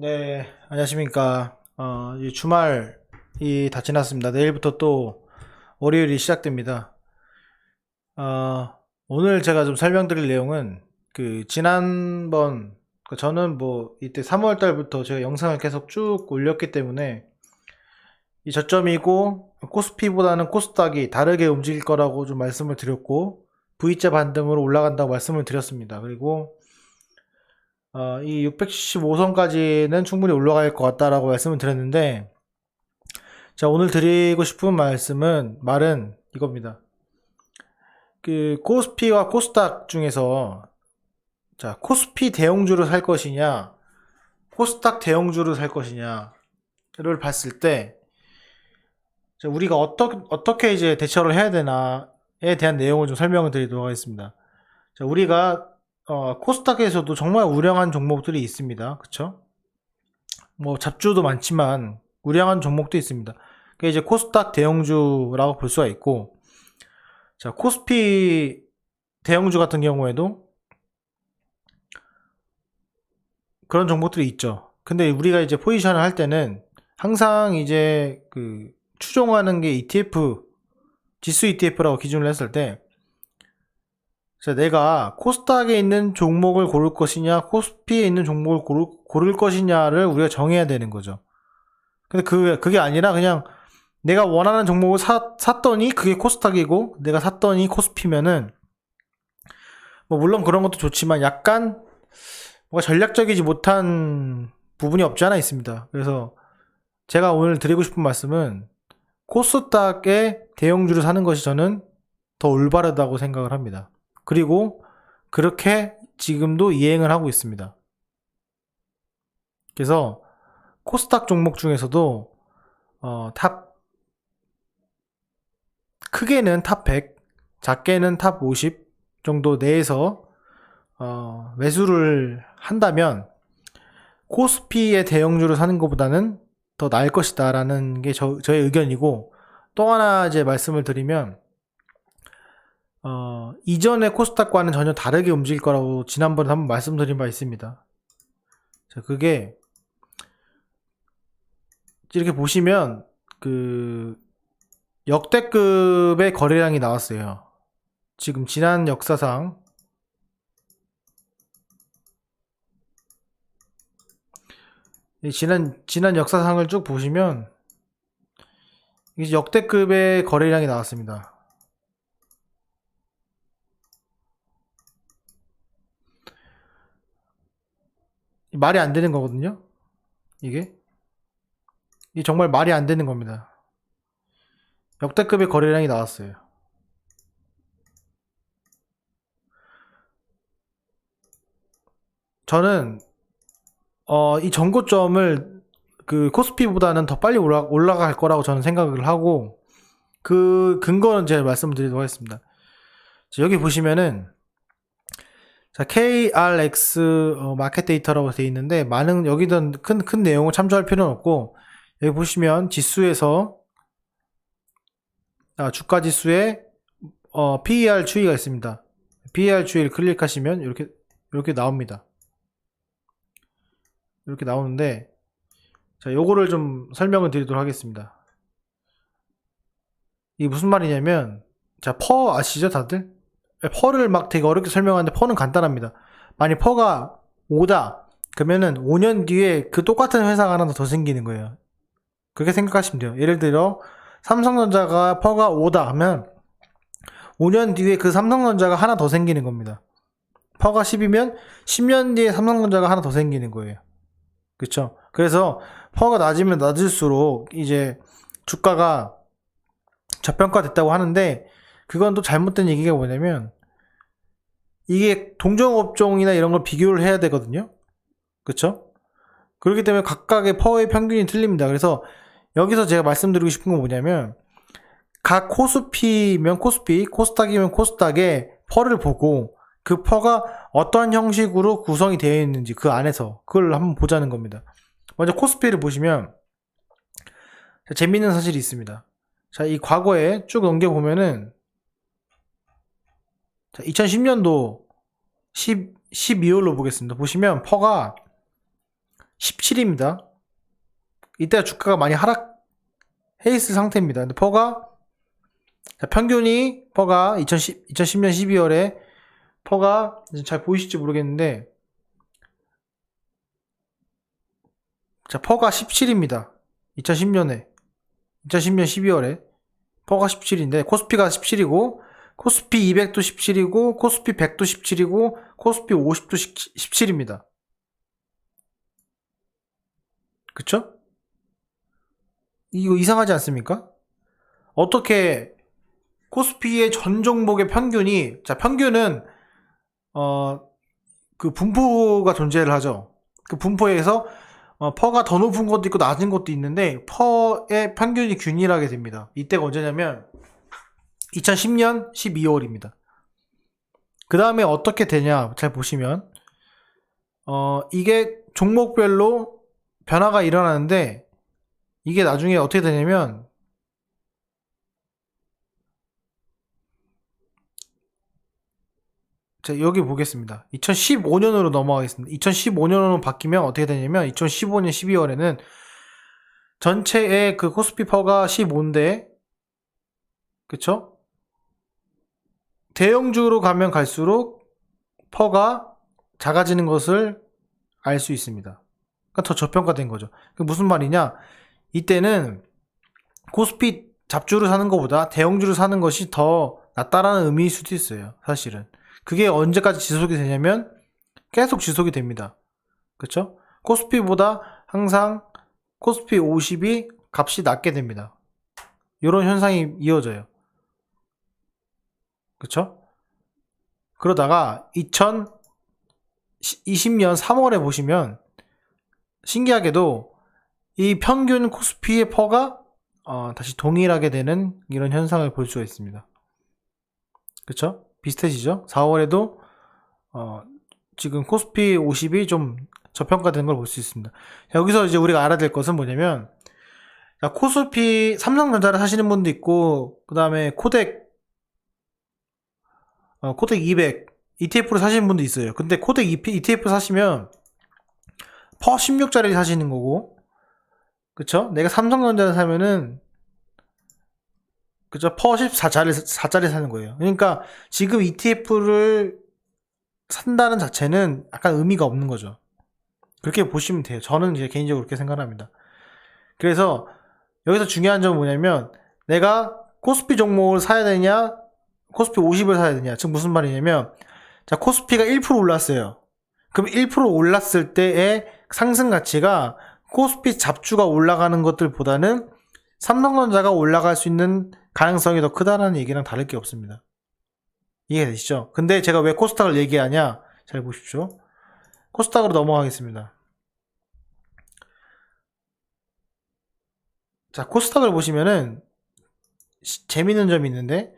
네, 안녕하십니까. 이 주말이 다 지났습니다. 내일부터 또 월요일이 시작됩니다. 오늘 제가 좀 설명드릴 내용은 지난번 저는 뭐 이때 3월 달부터 제가 영상을 계속 쭉 올렸기 때문에 이 저점이고 코스피보다는 코스닥이 다르게 움직일 거라고 좀 말씀을 드렸고 V자 반등으로 올라간다고 말씀을 드렸습니다. 그리고 이 675선까지는 충분히 올라갈 것 같다라고 말씀을 드렸는데, 자, 오늘 드리고 싶은 말은 이겁니다. 코스피와 코스닥 중에서, 자, 코스피 대형주를 살 것이냐, 코스닥 대형주를 살 것이냐를 봤을 때, 자, 우리가 어떻게 이제 대처를 해야 되나에 대한 내용을 좀 설명을 드리도록 하겠습니다. 자, 우리가, 코스닥에서도 정말 우량한 종목들이 있습니다. 그쵸? 뭐 잡주도 많지만 우량한 종목도 있습니다. 그게 이제 코스닥 대형주라고 볼 수가 있고, 자, 코스피 대형주 같은 경우에도 그런 종목들이 있죠. 근데 우리가 이제 포지션을 할 때는 항상 이제 추종하는 게 ETF, 지수 ETF라고 기준을 했을 때, 자, 내가 코스닥에 있는 종목을 고를 것이냐, 코스피에 있는 종목을 고를 것이냐를 우리가 정해야 되는 거죠. 근데 그게 아니라 그냥 내가 원하는 종목을 샀더니 그게 코스닥이고 내가 샀더니 코스피면은 뭐 물론 그런 것도 좋지만 약간 뭔가 전략적이지 못한 부분이 없지 않아 있습니다. 그래서 제가 오늘 드리고 싶은 말씀은 코스닥의 대형주를 사는 것이 저는 더 올바르다고 생각을 합니다. 그리고 그렇게 지금도 이행을 하고 있습니다. 그래서 코스닥 종목 중에서도 탑 크게는 탑 100, 작게는 탑 50 정도 내에서 매수를 한다면 코스피의 대형주를 사는 것보다는 더 나을 것이다 라는 게 저의 의견이고, 또 하나 이제 말씀을 드리면 이전의 코스닥과는 전혀 다르게 움직일 거라고 지난번에 한번 말씀드린 바 있습니다. 자, 그게 이렇게 보시면 역대급의 거래량이 나왔어요. 지금 지난 역사상 지난 역사상을 쭉 보시면 이제 역대급의 거래량이 나왔습니다. 말이 안 되는 거거든요. 이게 정말 말이 안 되는 겁니다. 역대급의 거래량이 나왔어요. 저는 이 전고점을 코스피보다는 더 빨리 올라갈 거라고 저는 생각을 하고, 그 근거는 제가 말씀드리도록 하겠습니다. 자, 여기 보시면은 자, KRX 마켓 데이터라고 되어 있는데 여기든 큰 내용을 참조할 필요는 없고, 여기 보시면 지수에서 주가 지수에 PER 추이가 있습니다. PER 추이를 클릭하시면 이렇게 나옵니다. 이렇게 나오는데, 자, 요거를 좀 설명을 드리도록 하겠습니다. 이게 무슨 말이냐면, 자, 퍼 아시죠, 다들? 퍼를 막 되게 어렵게 설명하는데 퍼는 간단합니다. 만약 퍼가 5다 그러면은 5년 뒤에 그 똑같은 회사가 하나 더 생기는 거예요. 그렇게 생각하시면 돼요. 예를 들어 삼성전자가 퍼가 5다 하면 5년 뒤에 그 삼성전자가 하나 더 생기는 겁니다. 퍼가 10이면 10년 뒤에 삼성전자가 하나 더 생기는 거예요. 그쵸? 그래서 퍼가 낮으면 낮을수록 이제 주가가 저평가됐다고 하는데, 그건 또 잘못된 얘기가 뭐냐면 이게 동종업종이나 이런 걸 비교를 해야 되거든요. 그쵸? 그렇기 때문에 각각의 퍼의 평균이 틀립니다. 그래서 여기서 제가 말씀드리고 싶은 건 뭐냐면, 각 코스피면 코스피, 코스닥이면 코스닥의 퍼를 보고 그 퍼가 어떤 형식으로 구성이 되어 있는지 그 안에서 그걸 한번 보자는 겁니다. 먼저 코스피를 보시면 재미있는 사실이 있습니다. 자, 이 과거에 쭉 넘겨보면은, 자, 2010년도 12월로 보겠습니다. 보시면 퍼가 17입니다. 이때가 주가가 많이 하락해 있을 상태입니다. 근데 퍼가 퍼가 2010년 12월에 퍼가 잘 보이실지 모르겠는데 퍼가 17입니다. 2010년 12월에 퍼가 17인데 코스피가 17이고 코스피 200도 17이고 코스피 100도 17이고 코스피 50도 17입니다. 그쵸? 이거 이상하지 않습니까? 어떻게 코스피의 전 종목의 평균이, 평균은 그 분포가 존재를 하죠. 그 분포에서 퍼가 더 높은 것도 있고 낮은 것도 있는데 퍼의 평균이 균일하게 됩니다. 이때가 언제냐면 2010년 12월입니다. 그 다음에 어떻게 되냐 잘 보시면 이게 종목별로 변화가 일어나는데 이게 나중에 어떻게 되냐면 자, 여기 보겠습니다. 2015년으로 넘어가겠습니다. 2015년으로 바뀌면 어떻게 되냐면 2015년 12월에는 전체의 그 코스피 퍼가 15인데 그쵸? 대형주로 가면 갈수록 퍼가 작아지는 것을 알 수 있습니다. 그러니까 더 저평가된 거죠. 그게 무슨 말이냐? 이때는 코스피 잡주를 사는 것보다 대형주를 사는 것이 더 낫다라는 의미일 수도 있어요. 사실은. 그게 언제까지 지속이 되냐면 계속 지속이 됩니다. 그쵸? 코스피보다 항상 코스피 50이 값이 낮게 됩니다. 이런 현상이 이어져요. 그쵸? 그러다가 2020년 3월에 보시면 신기하게도 이 평균 코스피의 퍼가 다시 동일하게 되는 이런 현상을 볼 수가 있습니다. 그쵸? 비슷해지죠? 4월에도 지금 코스피 50이 좀 저평가된 걸 볼 수 있습니다. 여기서 이제 우리가 알아야 될 것은 뭐냐면 코스피 삼성전자를 사시는 분도 있고 그 다음에 코덱 200 ETF를 사시는 분도 있어요. 근데 코덱 ETF 사시면 퍼 16짜리 사시는 거고 그쵸? 내가 삼성전자를 사면은 그죠? 퍼 14짜리 사는 거예요. 그러니까 지금 ETF를 산다는 자체는 약간 의미가 없는 거죠. 그렇게 보시면 돼요. 저는 이제 개인적으로 그렇게 생각합니다. 그래서 여기서 중요한 점은 뭐냐면 내가 코스피 종목을 사야 되냐 코스피 50을 사야 되냐. 즉 무슨 말이냐면 자 코스피가 1% 올랐어요. 그럼 1% 올랐을 때의 상승 가치가 코스피 잡주가 올라가는 것들보다는 삼성전자가 올라갈 수 있는 가능성이 더 크다라는 얘기랑 다를 게 없습니다. 이해되시죠? 근데 제가 왜 코스닥을 얘기하냐? 잘 보십시오. 코스닥으로 넘어가겠습니다. 자, 코스닥을 보시면은 재밌는 점이 있는데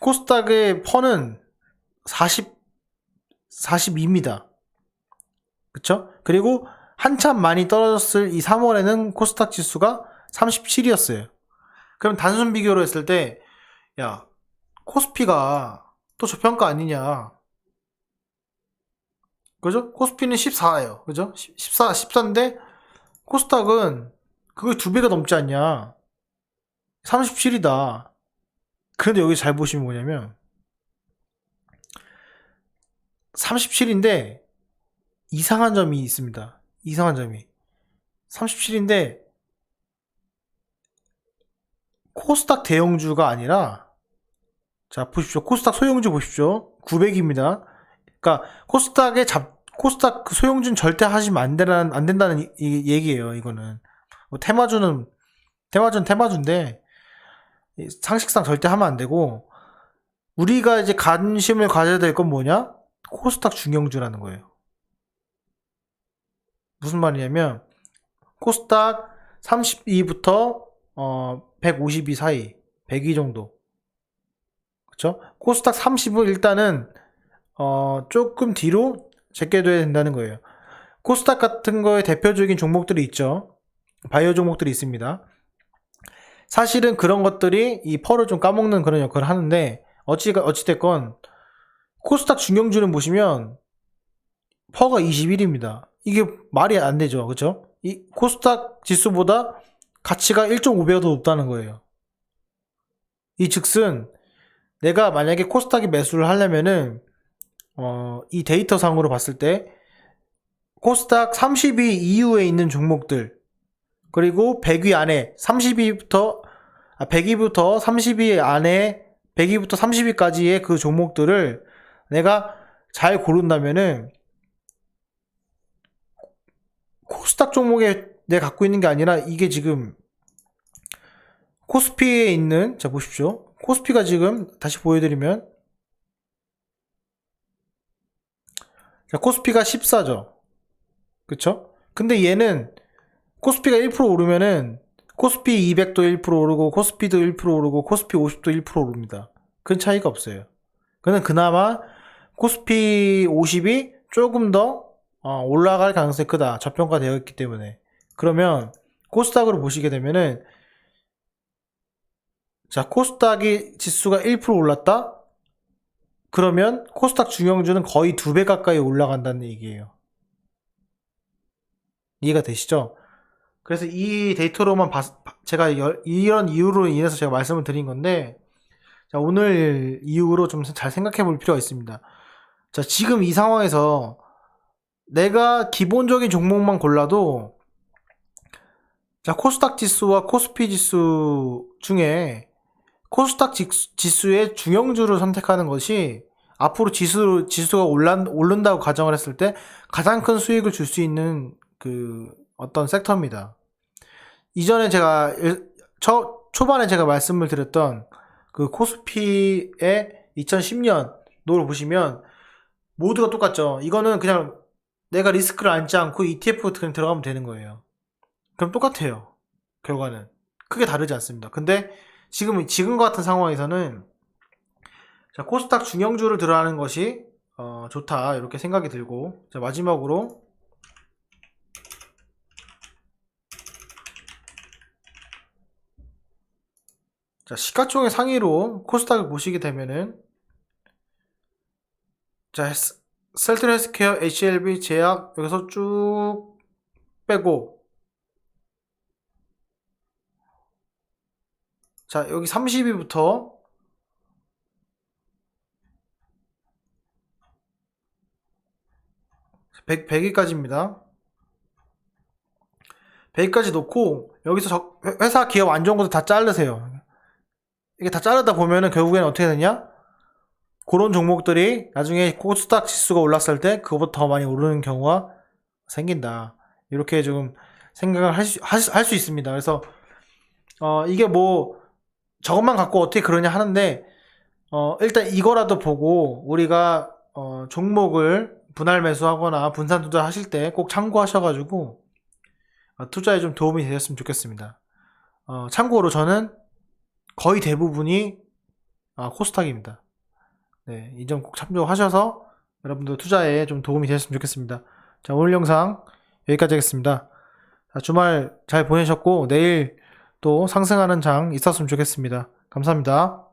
코스닥의 퍼는 42입니다. 그쵸? 그리고 한참 많이 떨어졌을 이 3월에는 코스닥 지수가 37이었어요. 그럼 단순 비교로 했을 때, 야, 코스피가 또 저평가 아니냐. 그죠? 코스피는 14예요. 그죠? 14인데, 코스닥은 그게 2배가 넘지 않냐. 37이다. 그런데 여기 잘 보시면 뭐냐면, 37인데, 이상한 점이 있습니다. 이상한 점이. 37인데, 코스닥 대형주가 아니라 자 보십시오. 코스닥 소형주 보십시오. 900입니다. 그러니까 코스닥 그 소형주는 절대 하시면 안 된다는 얘기예요. 이거는 뭐 테마주는 테마주인데 상식상 절대 하면 안 되고 우리가 이제 관심을 가져야 될 건 뭐냐? 코스닥 중형주라는 거예요. 무슨 말이냐면 코스닥 32부터 152 사이, 102 정도. 그쵸? 코스닥 30은 일단은, 조금 뒤로 제껴둬야 된다는 거예요. 코스닥 같은 거에 대표적인 종목들이 있죠. 바이오 종목들이 있습니다. 사실은 그런 것들이 이 펄을 좀 까먹는 그런 역할을 하는데, 어찌됐건, 코스닥 중형주는 보시면, 퍼가 21입니다. 이게 말이 안 되죠. 그쵸? 이 코스닥 지수보다 가치가 1.5배가 더 높다는 거예요. 이 즉슨 내가 만약에 코스닥에 매수를 하려면은 이 데이터 상으로 봤을 때 코스닥 30위 이후에 있는 종목들 그리고 100위 안에 30위부터 100위부터 30위 안에 100위부터 30위까지의 그 종목들을 내가 잘 고른다면은 코스닥 종목에 내가 갖고 있는 게 아니라 이게 지금 코스피에 있는 자 보십시오. 코스피가 지금 다시 보여드리면 자, 코스피가 14죠. 그쵸? 근데 얘는 코스피가 1% 오르면은 코스피 200도 1% 오르고 코스피도 1% 오르고 코스피 50도 1% 오릅니다. 큰 차이가 없어요. 그는 그나마 코스피 50이 조금 더 올라갈 가능성이 크다. 저평가되어 있기 때문에. 그러면 코스닥으로 보시게 되면은 자, 코스닥이 지수가 1% 올랐다? 그러면 코스닥 중형주는 거의 2배 가까이 올라간다는 얘기예요. 이해가 되시죠? 그래서 이 데이터로만 제가 이런 이유로 인해서 제가 말씀을 드린 건데, 자, 오늘 이후로 좀 잘 생각해 볼 필요가 있습니다. 자, 지금 이 상황에서 내가 기본적인 종목만 골라도, 자, 코스닥 지수와 코스피 지수 중에 코스닥 지수의 중형주를 선택하는 것이 앞으로 지수가 오른다고 가정을 했을 때 가장 큰 수익을 줄 수 있는 그 어떤 섹터입니다. 이전에 제가 초반에 제가 말씀을 드렸던 그 코스피의 2010년 노를 보시면 모두가 똑같죠. 이거는 그냥 내가 리스크를 안지 않고 ETF 그냥 들어가면 되는 거예요. 그럼 똑같아요. 결과는 크게 다르지 않습니다. 근데 지금과 같은 상황에서는 자, 코스닥 중형주를 들어가는 것이 좋다 이렇게 생각이 들고, 자, 마지막으로 자, 시가총액 상위로 코스닥을 보시게 되면은 자, 셀트리 헬스케어, HLB, 제약 여기서 쭉 빼고, 자, 여기 30위부터 100위까지입니다. 100위까지 놓고 여기서 회사 기업 안 좋은 것도 다 자르세요. 이게 다 자르다 보면은 결국에는 어떻게 되냐? 그런 종목들이 나중에 코스닥 지수가 올랐을 때 그거보다 더 많이 오르는 경우가 생긴다. 이렇게 좀 생각을 할 수 있습니다. 그래서 이게 뭐 저것만 갖고 어떻게 그러냐 하는데, 일단 이거라도 보고 우리가 종목을 분할 매수하거나 분산 투자 하실 때 꼭 참고하셔가지고 투자에 좀 도움이 되셨으면 좋겠습니다. 참고로 저는 거의 대부분이 코스닥입니다. 네, 이 점 꼭 참조하셔서 여러분들 투자에 좀 도움이 되셨으면 좋겠습니다. 자, 오늘 영상 여기까지 하겠습니다. 자, 주말 잘 보내셨고 내일 또 상승하는 장 있었으면 좋겠습니다. 감사합니다.